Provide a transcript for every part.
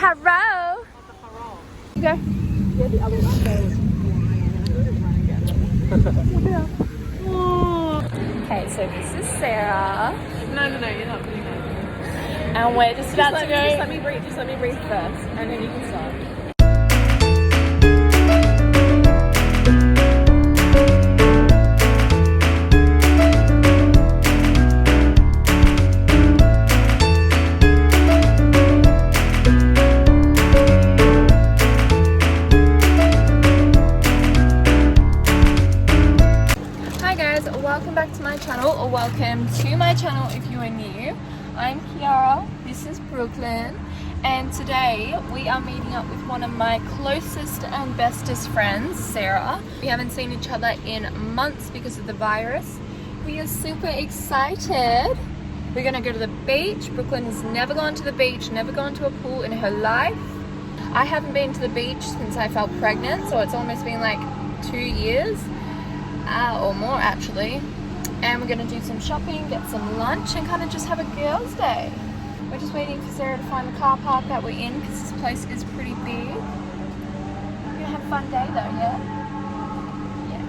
Hello. You go. Yeah, the other one goes. Okay, so this is Sarah. No, you're not doing that. And we're just about to go. Just let me breathe first, and then you can start. Welcome back to my channel, or welcome to my channel if you are new. I'm Kiara, this is Brooklyn, and today we are meeting up with one of my closest and bestest friends, Sarah. We haven't seen each other in months because of the virus. We are super excited. We're gonna go to the beach. Brooklyn has never gone to the beach, never gone to a pool in her life. I haven't been to the beach since I felt pregnant, so it's almost been like 2 years. Or more actually. And we're gonna do some shopping, get some lunch, and kind of just have a girls' day. We're just waiting for Sarah to find the car park that we're in because this place is pretty big. We're gonna have a fun day though, yeah? Yeah.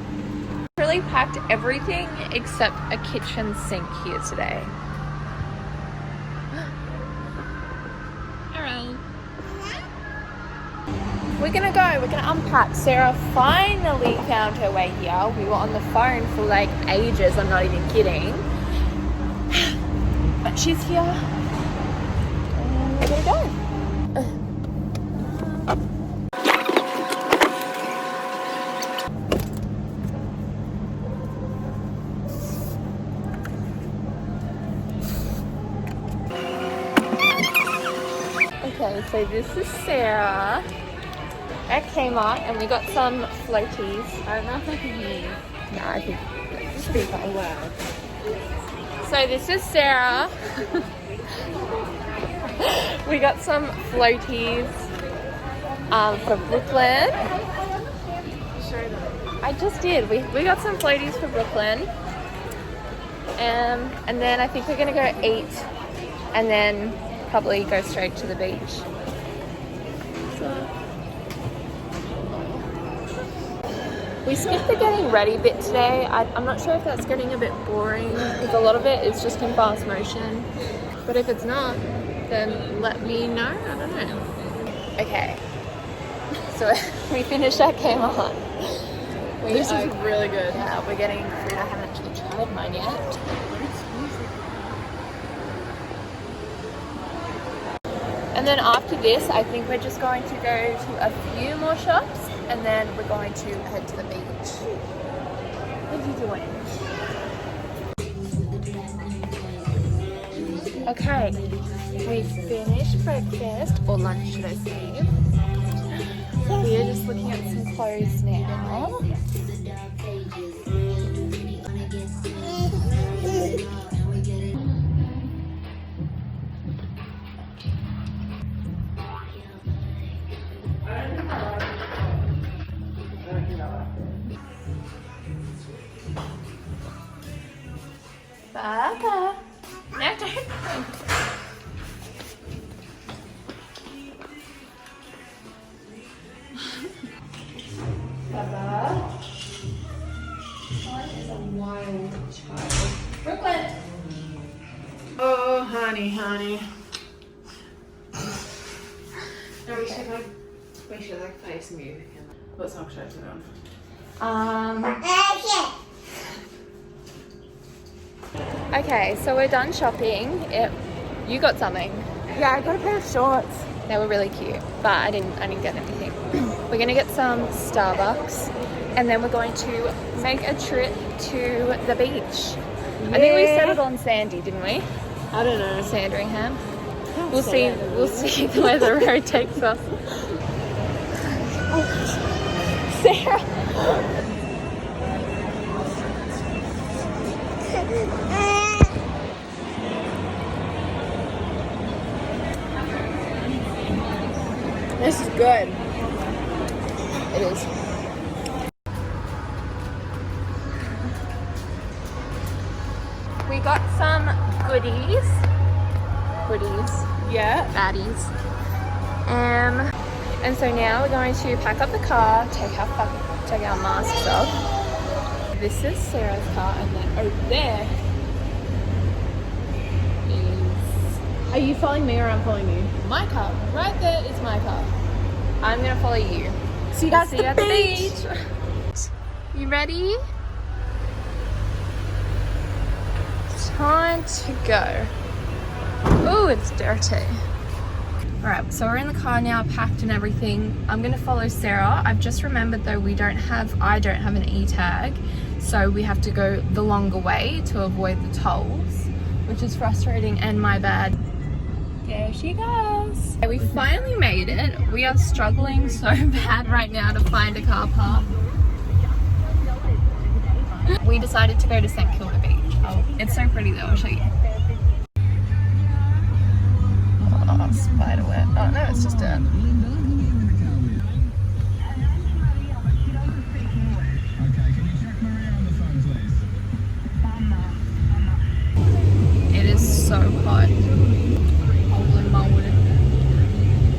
Really packed everything except a kitchen sink here today. Alright. We're gonna unpack. Sarah finally found her way here. We were on the phone for like ages, I'm not even kidding. But she's here. And we're gonna go. Okay, so this is Sarah at Kmart, and we got some floaties. I don't know if I can hear you. No, I think Speak out loud. so. This is Sarah. We got some floaties for Brooklyn. Show them. I just did. We got some floaties for Brooklyn, and then I think we're gonna go eat, and then probably go straight to the beach. So. We skipped the getting ready bit today. I'm not sure if that's getting a bit boring because a lot of it is just in fast motion. But if it's not, then let me know. I don't know. Okay. So we finished at Kmart. This is really good. Yeah, we're getting food. I haven't actually tried mine yet. And then after this, I think we're just going to go to a few more shops. And then we're going to head to the beach. What are you doing? Okay, we finished breakfast, or lunch should I say. We're just looking at some clothes now. Baba. No, don't. Baba. One is a wild child. Brooklyn. Oh, honey. No, we should like face move him. What song should I put on? Okay, so we're done shopping. You got something. Yeah, I got a pair of shorts. They were really cute, but I didn't get anything. We're gonna get some Starbucks, and then we're going to make a trip to the beach. Yeah. I think we settled on Sandy, didn't we? I don't know. Sandringham. We'll see where the road takes us. Oh, Sarah. This is good. It is. We got some goodies. Yeah. Baddies. And so now we're going to pack up the car, take our masks off. This is Sarah's car, and then over there is... Are you following me or I'm following you? my car. Right there is my car. I'm gonna follow you. See you guys See you at the beach. You ready? Time to go. Oh, it's dirty. Alright, so we're in the car now, packed and everything. I'm gonna follow Sarah. I've just remembered though I don't have an e-tag, so we have to go the longer way to avoid the tolls, which is frustrating and my bad. There she goes. We finally made it. We are struggling so bad right now to find a car park. We decided to go to St Kilda Beach. Oh, it's so pretty though, I'll show you. Oh, spider web. Oh no, it's just dirt. It is so hot. Holy moly.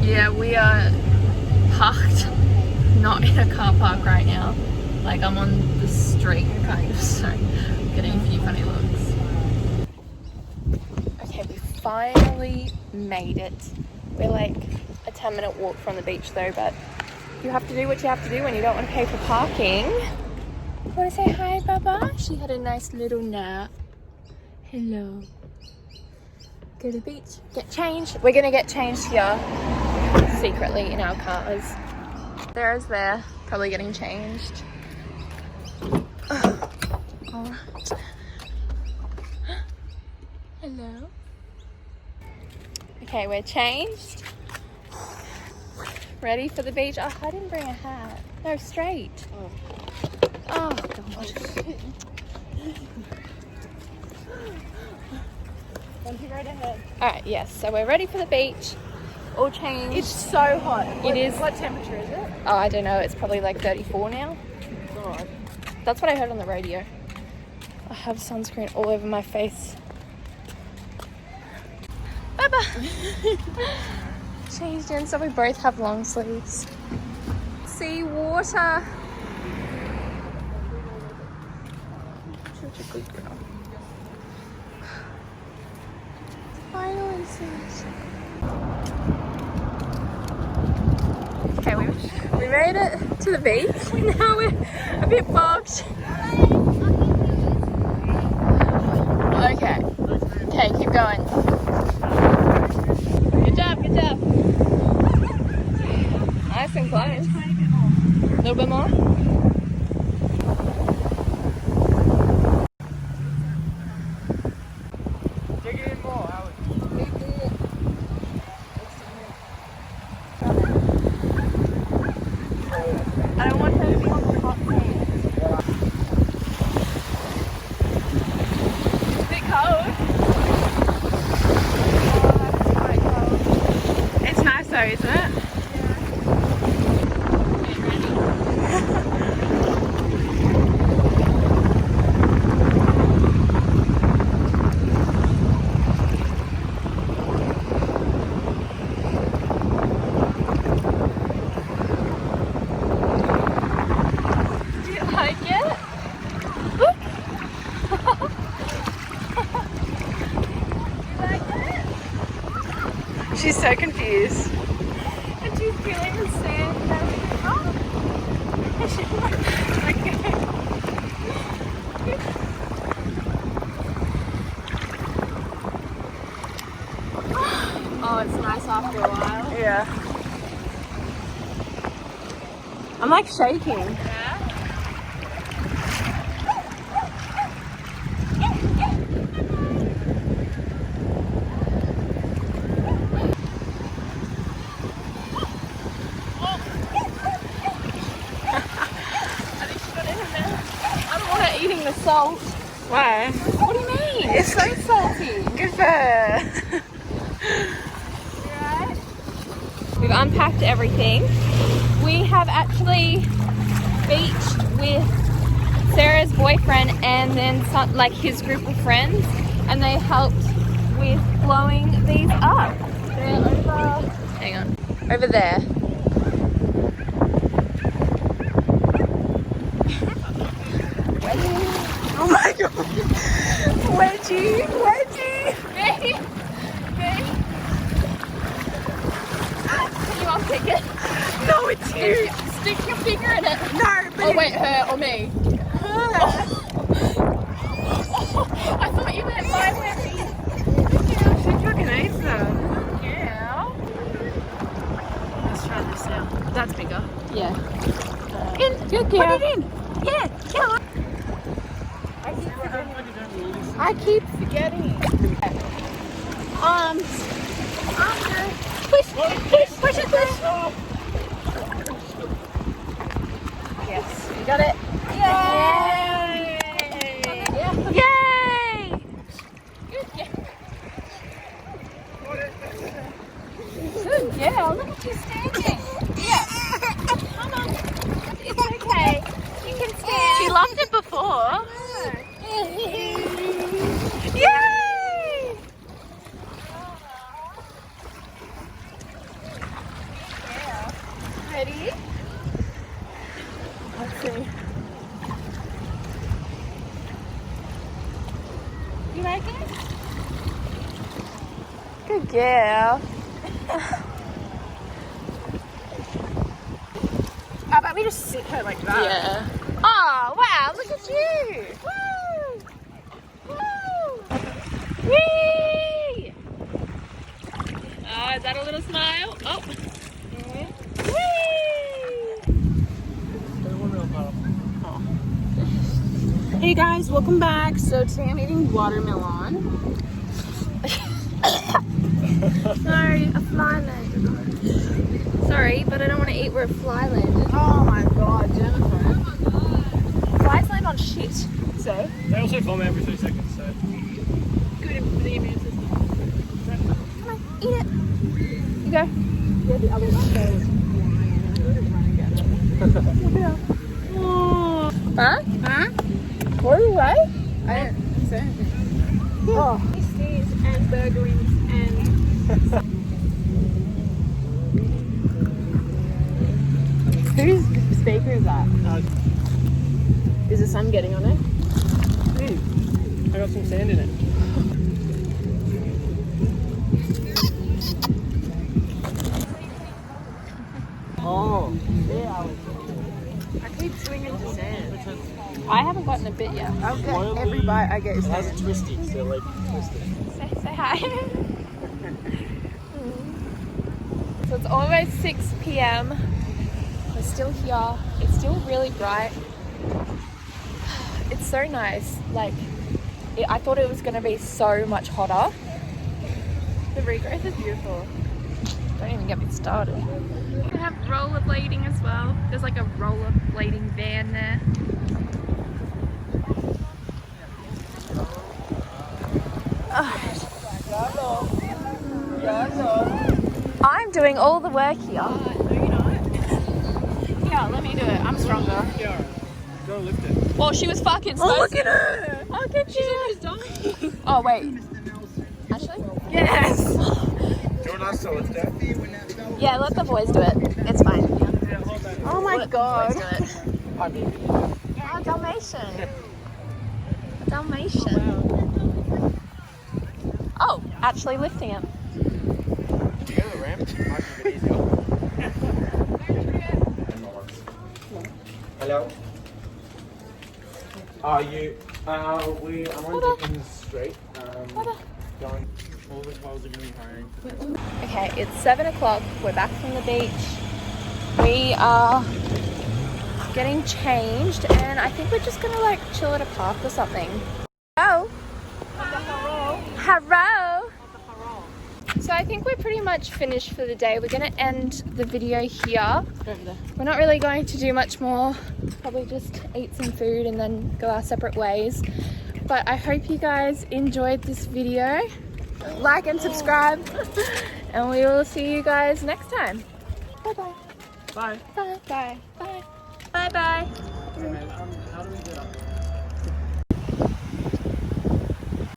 Yeah, we are parked not in a car park right now. Like I'm on the street kind of, so I'm getting a few funny looks. Okay, we finally made it. We're like a 10-minute walk from the beach though, but you have to do what you have to do when you don't want to pay for parking. Want to say hi, Baba? She had a nice little nap. Hello. Go to the beach, get changed. We're gonna get changed here secretly in our cars. Sarah's there, probably getting changed. All right. Hello. Okay, we're changed. Ready for the beach. Oh, I didn't bring a hat. No, straight. Oh God. Right ahead. Alright, yes, so we're ready for the beach. All changed. It's so hot. It is. What temperature is it? Oh, I don't know. It's probably like 34 now. God. That's what I heard on the radio. I have sunscreen all over my face. Bye-bye. Changed in, so we both have long sleeves. Sea water. Such a good girl. Finally sees. Okay, we made it to the beach. Now we're a bit bogged. Okay, keep going. Good job, good job. Nice and close. A little bit more. I don't want her to be on the hot sand. It's a bit cold. Oh, that's quite cold. It's nice though, isn't it? She's so confused. And she's feeling the sand and everything. Oh. She's like, okay. Oh, it's nice after a while. Yeah. I'm like shaking. Yeah. Eating the salt. Why? What do you mean? It's so salty. Good for her. Right? We've unpacked everything. We have actually beached with Sarah's boyfriend and then some, like his group of friends, and they helped with blowing these up. They're over. Hang on. Over there. Oh my god! Wedgie! Hey! Can you unpick it? No, it's you. Stick your finger in it. No, but Oh wait, her or me? I thought you meant my Wedgie. she fucking hates that. Yeah. Let's try this now. That's bigger. Yeah. In. Good Put girl. it in. Yeah. Yeah. I keep forgetting. Arms. Push it. Yes, you got it. Yay! Yay! Good girl. Look at you standing. Yeah. Come on. It's okay. You can stand. She loved it before. Yay! Ready? Let's see. You like it? Good girl. How about we just sit her like that? Yeah. Oh, wow, look at you. Woo! Woo! Whee! Oh, is that a little smile? Oh. Hey guys, welcome back. So today I'm eating watermelon. Sorry, a fly landed on it. Sorry, but I don't want to eat where a fly landed. Oh my god, Jennifer. Flies land on shit. So They also vomit every 3 seconds, so. good for the immune system. Come on, eat it. You go. Yeah, the other one goes. Huh? Huh? What are you right? I don't say anything. Oh, pasties and burger rings and. Whose speaker is that? Is the sun getting on it? I got some sand in it. Oh, yeah. I keep swinging to sand. I haven't gotten a bit yet. I'll get every bite I get is It has sand. a twisty, so like twisted. Say hi. So it's almost 6 p.m. We're still here. It's still really bright. It's so nice. Like, I thought it was going to be so much hotter. The regrowth is beautiful. Don't even get me started. We have rollerblading as well. There's like a rollerblading van there. I'm doing all the work here. No, you're not. Yeah, let me do it. I'm stronger. Yeah, go lift it. Well, she was fucking supposed Look at her! Look at you. She's dying. Oh, wait. Actually? Yes! Do you want us to lift it? Yeah, let the boys do it. It's fine. Yeah, hold that. Oh my Let god. the boys do it. Hi, baby. Oh, Dalmatian. A Dalmatian. Oh, actually lifting it. Do you go to the ramp? Might be a bit easier. Hello? Are you? I'm on Dickens Street. Going. All the cars are going to be hiring. Okay, it's 7 o'clock. We're back from the beach. We are getting changed, and I think we're just gonna like chill at a park or something. Oh, hello. So I think we're pretty much finished for the day. We're gonna end the video here. We're not really going to do much more. Probably just eat some food and then go our separate ways. But I hope you guys enjoyed this video. Like and subscribe, and we will see you guys next time. Bye-bye. Bye. Bye. Bye. Bye. Bye. Bye. Hey man, how do we get up?